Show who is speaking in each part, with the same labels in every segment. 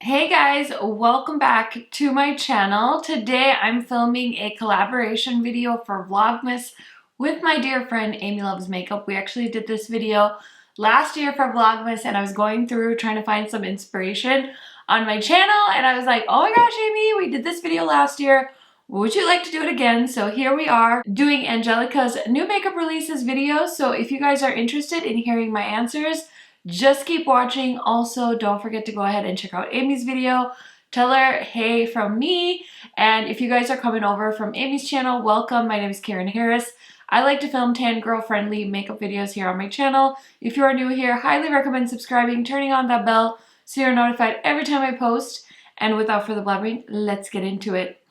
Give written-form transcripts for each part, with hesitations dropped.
Speaker 1: Hey guys, welcome back to my channel. Today I'm filming a collaboration video for Vlogmas with my dear friend Amy Loves Makeup. We actually did this video last year for Vlogmas and I was going through trying to find some inspiration on my channel and I was like, oh my gosh Amy, we did this video last year. Would you like to do it again? So here we are doing Angelica's new makeup releases video. So if you guys are interested in hearing my answers, just keep watching. Also, don't forget to go ahead and check out Amy's video. Tell her, hey, from me. And if you guys are coming over from Amy's channel, welcome. My name is KARENHARRIS. I like to film tan girl-friendly makeup videos here on my channel. If you are new here, highly recommend subscribing, turning on that bell so you're notified every time I post. And without further blabbering, let's get into it.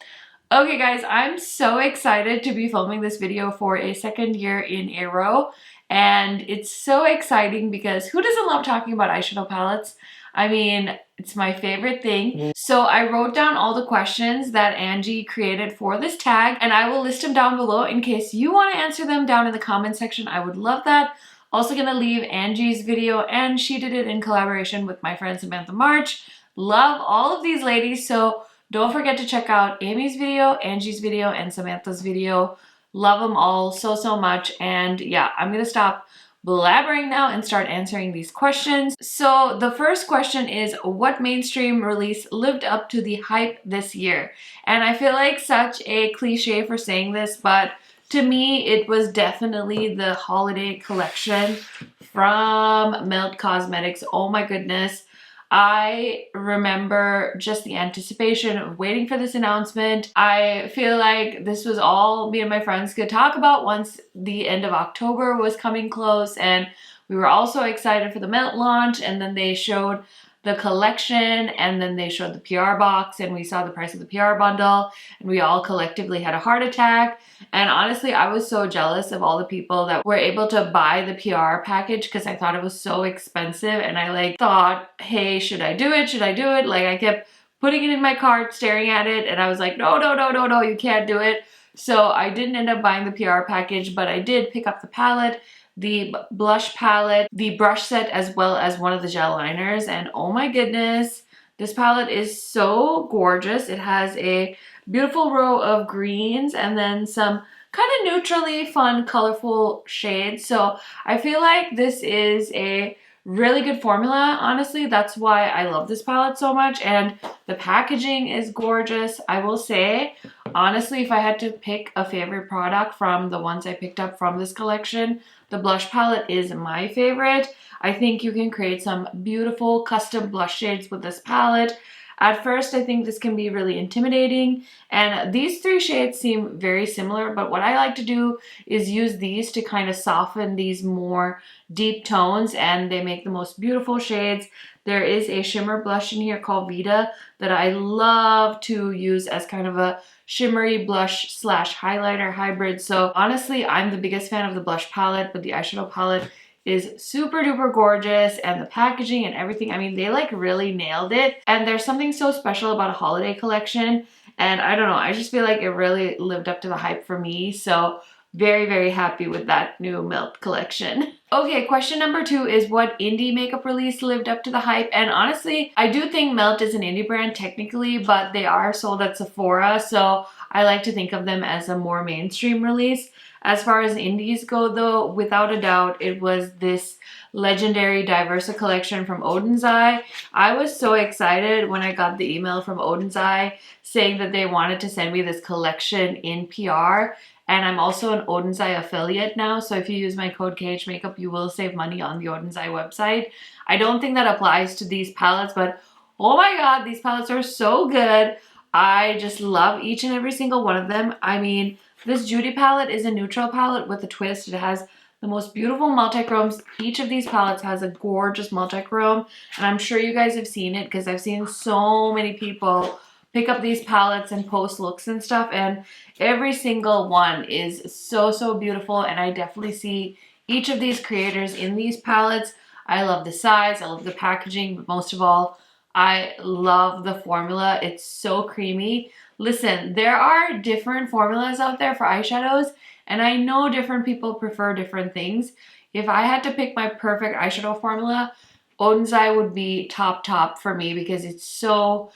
Speaker 1: Okay guys, I'm so excited to be filming this video for a second year in a row. And it's so exciting because who doesn't love talking about eyeshadow palettes? I mean, it's my favorite thing. So I wrote down all the questions that Angie created for this tag and I will list them down below in case you want to answer them down in the comment section. I would love that. Also gonna leave Angie's video and she did it in collaboration with my friend Samantha March. Love all of these ladies, so don't forget to check out Amy's video, Angie's video, and Samantha's video. Love them all so much. And yeah, I'm gonna stop blabbering now and start answering these questions. So the first question is, what mainstream release lived up to the hype this year? And I feel like such a cliche for saying this, but to me, it was definitely the holiday collection from Melt Cosmetics. Oh my goodness. I remember just the anticipation of waiting for this announcement. I feel like this was all me and my friends could talk about once the end of October was coming close, and we were all so excited for the Melt launch, and then they showed the collection and then they showed the PR box and we saw the price of the PR bundle and we all collectively had a heart attack. And honestly, I was so jealous of all the people that were able to buy the PR package because I thought it was so expensive and I thought, hey, should I do it? Should I do it? Like I kept putting it in my cart, staring at it, and I was like, no, you can't do it. So I didn't end up buying the PR package, but I did pick up the palette, the blush palette, the brush set, as well as one of the gel liners. And oh my goodness, this palette is so gorgeous. It has a beautiful row of greens and then some kind of neutrally fun, colorful shades. So I feel like this is a really good formula, honestly. That's why I love this palette so much. And the packaging is gorgeous. I will say, honestly, if I had to pick a favorite product from the ones I picked up from this collection, the blush palette is my favorite. I think you can create some beautiful custom blush shades with this palette. At first, I think this can be really intimidating, and these three shades seem very similar, but what I like to do is use these to kind of soften these more deep tones, and they make the most beautiful shades. There is a shimmer blush in here called Vita that I love to use as kind of a shimmery blush slash highlighter hybrid. So honestly, I'm the biggest fan of the blush palette, but the eyeshadow palette is super duper gorgeous, and the packaging and everything, I mean, they like really nailed it. And there's something so special about a holiday collection, and I don't know, I just feel like it really lived up to the hype for me. So very happy with that new Melt collection. Okay, question number 2 is, what indie makeup release lived up to the hype? And honestly, I do think Melt is an indie brand technically, but they are sold at Sephora, so I like to think of them as a more mainstream release. As far as indies go though, without a doubt, it was this legendary Diversa collection from Oden's Eye. I was so excited when I got the email from Oden's Eye saying that they wanted to send me this collection in PR. And I'm also an Oden's Eye affiliate now, so if you use my code KHMAKEUP, you will save money on the Oden's Eye website. I don't think that applies to these palettes, but oh my god, these palettes are so good. I just love each and every single one of them. I mean, this Judy palette is a neutral palette with a twist. It has the most beautiful multi-chromes. Each of these palettes has a gorgeous multi-chrome, and I'm sure you guys have seen it because I've seen so many people pick up these palettes and post looks and stuff, and every single one is so beautiful, and I definitely see each of these creators in these palettes. I love the size, I love the packaging, but most of all, I love the formula. It's so creamy. Listen, there are different formulas out there for eyeshadows, and I know different people prefer different things. If I had to pick my perfect eyeshadow formula, Oden's would be top for me because it's so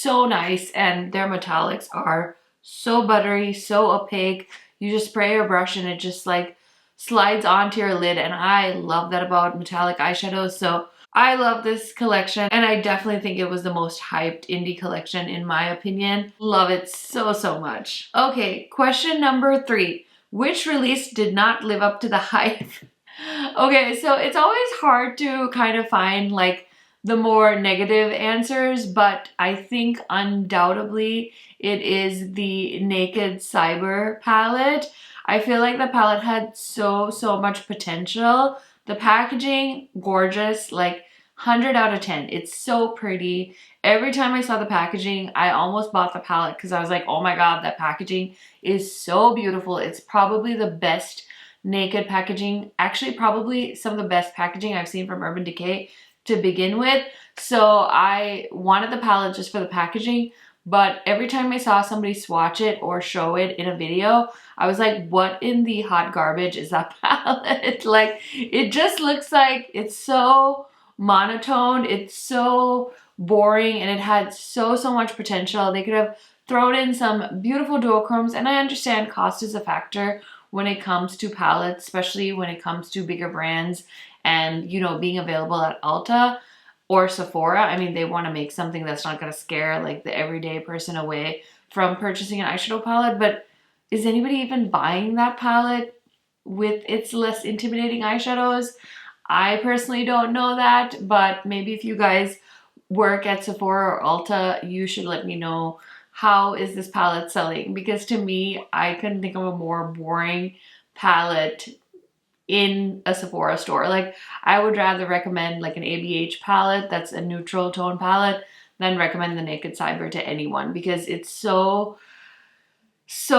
Speaker 1: nice, and their metallics are so buttery, so opaque. You just spray your brush and it just like slides onto your lid, and I love that about metallic eyeshadows. So I love this collection, and I definitely think it was the most hyped indie collection in my opinion. Love it so much. Okay, question number 3. Which release did not live up to the hype? Okay, so it's always hard to kind of find like the more negative answers, but I think undoubtedly it is the Naked Cyber palette. I feel like the palette had so much potential. The packaging, gorgeous, like 100 out of 10. It's so pretty. Every time I saw the packaging, I almost bought the palette because I was like, oh my god, that packaging is so beautiful. It's probably the best Naked packaging, actually probably some of the best packaging I've seen from Urban Decay to begin with. So I wanted the palette just for the packaging, but every time I saw somebody swatch it or show it in a video, I was like, what in the hot garbage is that palette? Like, it just looks like it's so monotone, it's so boring, and it had so much potential. They could have thrown in some beautiful duochromes, and I understand cost is a factor when it comes to palettes, especially when it comes to bigger brands and, you know, being available at Ulta or Sephora. I mean, they want to make something that's not going to scare like the everyday person away from purchasing an eyeshadow palette. But is anybody even buying that palette with its less intimidating eyeshadows? I personally don't know that, but maybe if you guys work at Sephora or Ulta, you should let me know, how is this palette selling? Because to me, I couldn't think of a more boring palette in a Sephora store. Like, I would rather recommend like an ABH palette that's a neutral tone palette than recommend the Naked Cyber to anyone, because it's so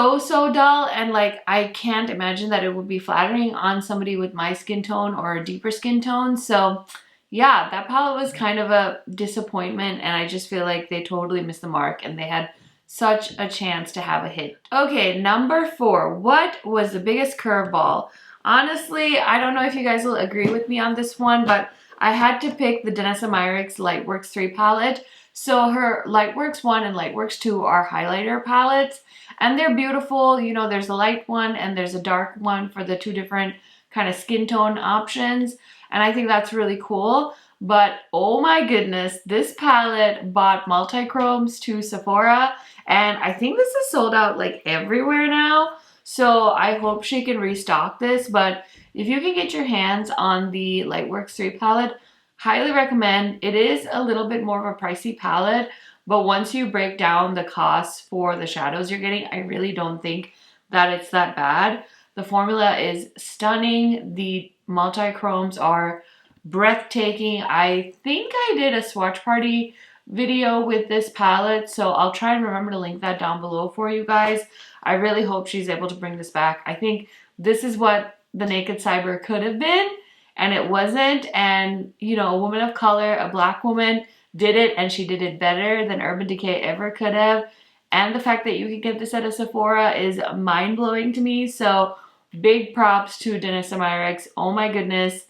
Speaker 1: dull, and like I can't imagine that it would be flattering on somebody with my skin tone or a deeper skin tone. So yeah, that palette was kind of a disappointment, and I just feel like they totally missed the mark, and they had such a chance to have a hit. Okay, number 4. What was the biggest curveball? Honestly, I don't know if you guys will agree with me on this one, but I had to pick the Danessa Myricks Lightworks 3 palette. So her Lightworks 1 and Lightworks 2 are highlighter palettes, and they're beautiful. You know, there's a light one and there's a dark one for the 2 different kind of skin tone options, and I think that's really cool. But oh my goodness, this palette bought multi-chromes to Sephora, and I think this is sold out like everywhere now. So I hope she can restock this, but if you can get your hands on the Lightworks 3 palette, highly recommend. It is a little bit more of a pricey palette, but once you break down the costs for the shadows you're getting, I really don't think that it's that bad. The formula is stunning. The multi-chromes are breathtaking. I think I did a swatch party video with this palette, so I'll try and remember to link that down below for you guys. I really hope she's able to bring this back. I think this is what the Naked Cyber could have been, and it wasn't. And, you know, a woman of color, a black woman, did it, and she did it better than Urban Decay ever could have. And the fact that you can get this at a Sephora is mind-blowing to me. So big props to Danessa Myricks. Oh my goodness,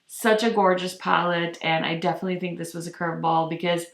Speaker 1: such a gorgeous palette, and I definitely think this was a curveball because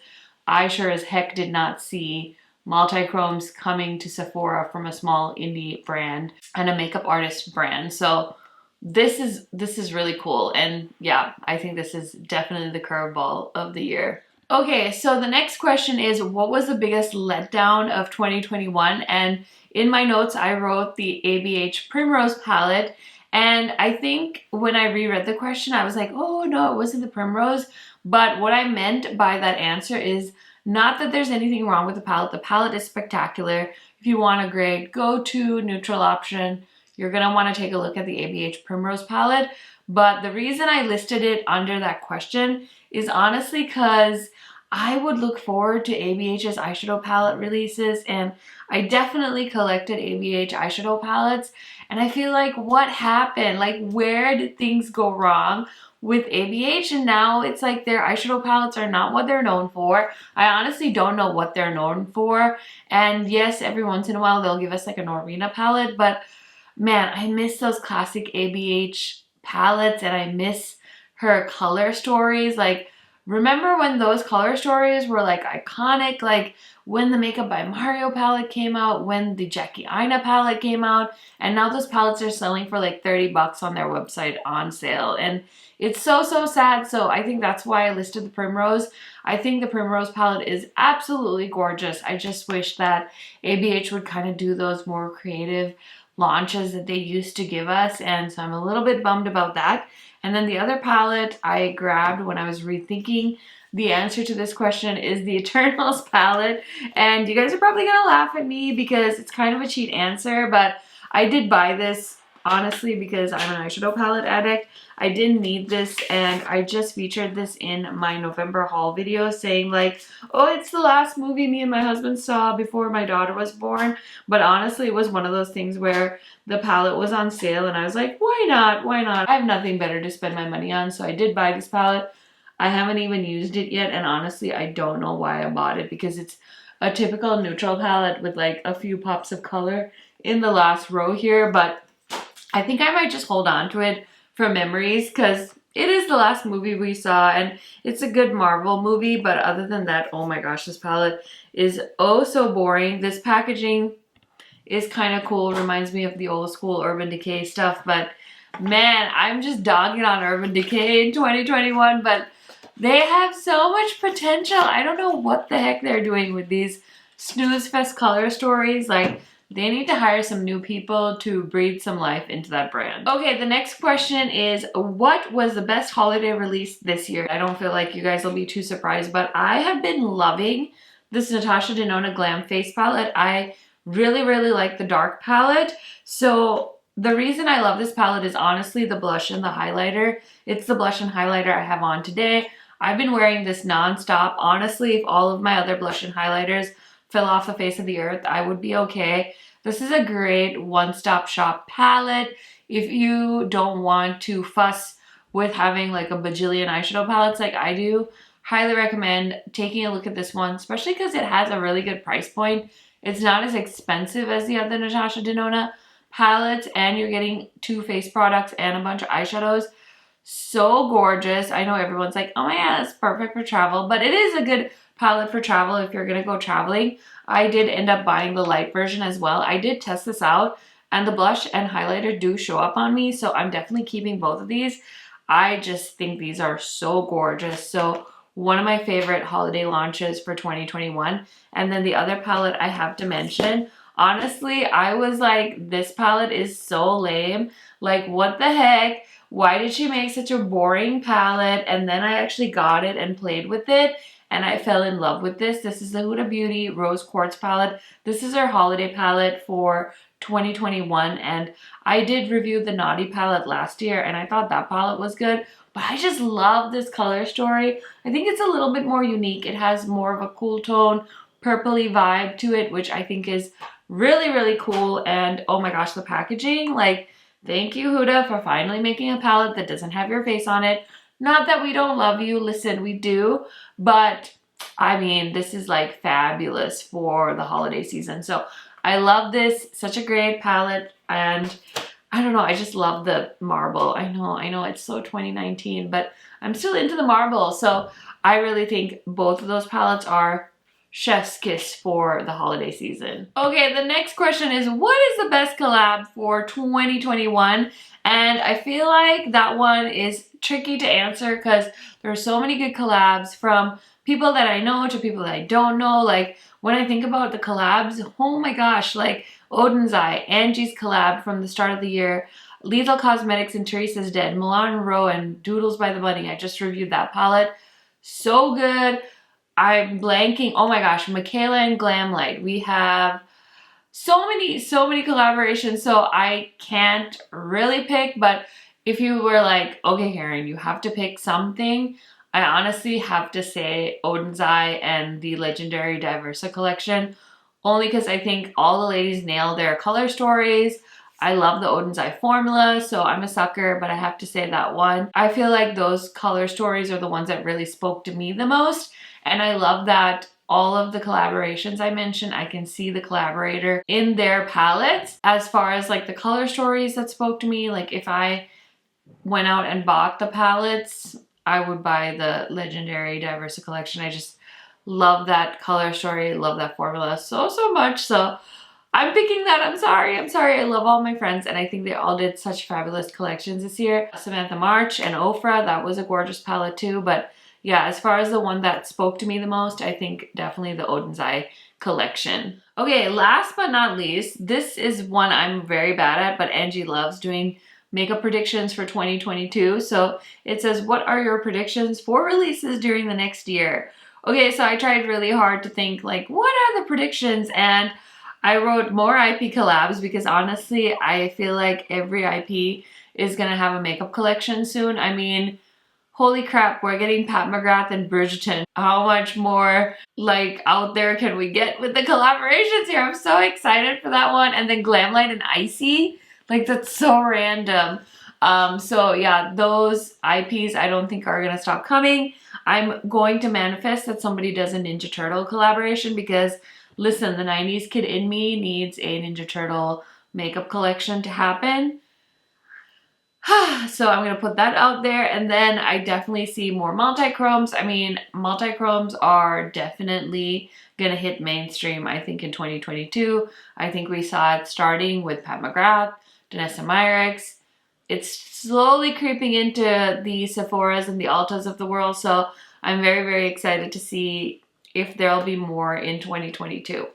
Speaker 1: I sure as heck did not see multi-chromes coming to Sephora from a small indie brand and a makeup artist brand. So this is really cool, and yeah, I think this is definitely the curveball of the year. Okay, so the next question is, what was the biggest letdown of 2021? And in my notes, I wrote the ABH Primrose palette, and I think when I reread the question, I was like, oh no, it wasn't the Primrose. But what I meant by that answer is not that there's anything wrong with the palette. The palette is spectacular. If you want a great go-to neutral option, you're gonna wanna take a look at the ABH Primrose palette. But the reason I listed it under that question is honestly because I would look forward to ABH's eyeshadow palette releases, and I definitely collected ABH eyeshadow palettes, and I feel like what happened? Like, where did things go wrong with ABH? And now it's like their eyeshadow palettes are not what they're known for. I honestly don't know what they're known for. And yes, every once in a while they'll give us like a Norvina palette, but man, I miss those classic ABH palettes, and I miss her color stories. Like, remember when those color stories were like iconic, like when the Makeup by Mario palette came out, when the Jackie Aina palette came out, and now those palettes are selling for like 30 bucks on their website on sale. And it's so, so sad. So I think that's why I listed the Primrose. I think the Primrose palette is absolutely gorgeous. I just wish that ABH would kind of do those more creative launches that they used to give us, and so I'm a little bit bummed about that. And then the other palette I grabbed when I was rethinking the answer to this question is the Eternals palette, and you guys are probably gonna laugh at me because it's kind of a cheat answer, but I did buy this honestly because I'm an eyeshadow palette addict. I didn't need this, and I just featured this in my November haul video saying like, oh, it's the last movie me and my husband saw before my daughter was born. But honestly, it was one of those things where the palette was on sale and I was like, why not? Why not? I have nothing better to spend my money on, so I did buy this palette. I haven't even used it yet, and honestly, I don't know why I bought it because it's a typical neutral palette with like a few pops of color in the last row here, but I think I might just hold on to it for memories because it is the last movie we saw and it's a good Marvel movie, but other than that, oh my gosh, this palette is oh so boring. This packaging is kind of cool, reminds me of the old school Urban Decay stuff, but man, I'm just dogging on Urban Decay in 2021, but they have so much potential. I don't know what the heck they're doing with these snoozefest color stories. Like, they need to hire some new people to breathe some life into that brand. Okay, the next question is, what was the best holiday release this year? I don't feel like you guys will be too surprised, but I have been loving this Natasha Denona Glam Face palette. I really, really like the dark palette. So the reason I love this palette is honestly the blush and the highlighter. It's the blush and highlighter I have on today. I've been wearing this non-stop. Honestly, if all of my other blush and highlighters fell off the face of the earth, I would be okay. This is a great one-stop shop palette. If you don't want to fuss with having like a bajillion eyeshadow palettes like I do, highly recommend taking a look at this one, especially because it has a really good price point. It's not as expensive as the other Natasha Denona palettes, and you're getting 2 face products and a bunch of eyeshadows. So gorgeous. I know everyone's like, oh my god, that's perfect for travel, but it is a good palette for travel if you're gonna go traveling. I did end up buying the light version as well. I did test this out, and the blush and highlighter do show up on me, so I'm definitely keeping both of these. I just think these are so gorgeous. So one of my favorite holiday launches for 2021. And then the other palette I have to mention, honestly, I was like, this palette is so lame. Like, what the heck? Why did she make such a boring palette? And then I actually got it and played with it, and I fell in love with this. This is the Huda Beauty Rose Quartz palette. This is our holiday palette for 2021, and I did review the Naughty palette last year, and I thought that palette was good, but I just love this color story. I think it's a little bit more unique. It has more of a cool tone, purpley vibe to it, which I think is really, really cool. And oh my gosh, the packaging, like, thank you, Huda, for finally making a palette that doesn't have your face on it. Not that we don't love you, listen, we do, but I mean, this is like fabulous for the holiday season. So I love this, such a great palette, and I don't know, I just love the marble. I know it's so 2019, but I'm still into the marble. So I really think both of those palettes are chef's kiss for the holiday season. Okay, the next question is, what is the best collab for 2021? And I feel like that one is tricky to answer because there are so many good collabs, from people that I know to people that I don't know. Like, when I think about the collabs, oh my gosh, like Oden's Eye, Angie's collab from the start of the year, Lethal Cosmetics and Teresa's Dead, Milan Rowe and Doodles by the Bunny. I just reviewed that palette. So good. I'm blanking. Oh my gosh, Michaela and Glamlite. We have so many collaborations, so I can't really pick, but if you were like, okay, Karen, you have to pick something, I honestly have to say Oden's Eye and the legendary Diversa collection, only because I think all the ladies nail their color stories. I love the Oden's Eye formula, so I'm a sucker, but I have to say that one. I feel like those color stories are the ones that really spoke to me the most, and I love that all of the collaborations I mentioned, I can see the collaborator in their palettes. As far as like the color stories that spoke to me, like if I went out and bought the palettes, I would buy the Legendary Diversa collection. I just love that color story, love that formula so much. So I'm picking that. I'm sorry. I love all my friends and I think they all did such fabulous collections this year. Samantha March and OFRA, that was a gorgeous palette too. But yeah, as far as the one that spoke to me the most, I think definitely the Oden's Eye collection. Okay, last but not least, this is one I'm very bad at, but Angie loves doing makeup predictions for 2022. So it says, what are your predictions for releases during the next year? Okay, so I tried really hard to think like, what are the predictions? And I wrote more IP collabs because honestly, I feel like every IP is gonna have a makeup collection soon. I mean, holy crap, we're getting Pat McGrath and Bridgerton. How much more like out there can we get with the collaborations here? I'm so excited for that one. And then Glamlite and Icy, like that's so random. So yeah, those IPs I don't think are gonna stop coming. I'm going to manifest that somebody does a Ninja Turtle collaboration because listen, the 90s kid in me needs a Ninja Turtle makeup collection to happen. So I'm going to put that out there. And then I definitely see more multi-chromes. I mean, multi-chromes are definitely going to hit mainstream, I think, in 2022. I think we saw it starting with Pat McGrath, Danessa Myricks. It's slowly creeping into the Sephoras and the Ultas of the world. So I'm very excited to see if there'll be more in 2022.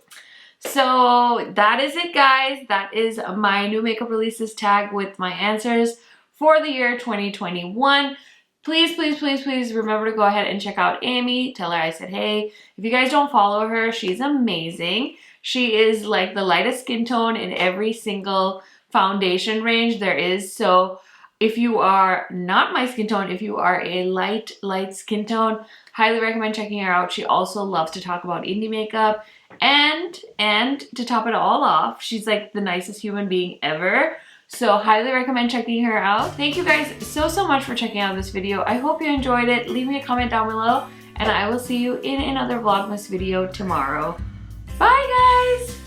Speaker 1: So that is it, guys. That is my new makeup releases tag with my answers for the year 2021. Please remember to go ahead and check out Amy. Tell her I said hey. If you guys don't follow her, she's amazing. She is like the lightest skin tone in every single foundation range there is. So if you are not my skin tone, if you are a light skin tone, highly recommend checking her out. She also loves to talk about indie makeup. And to top it all off, she's like the nicest human being ever. So highly recommend checking her out. Thank you guys so much for checking out this video. I hope you enjoyed it. Leave me a comment down below and I will see you in another Vlogmas video tomorrow. Bye guys!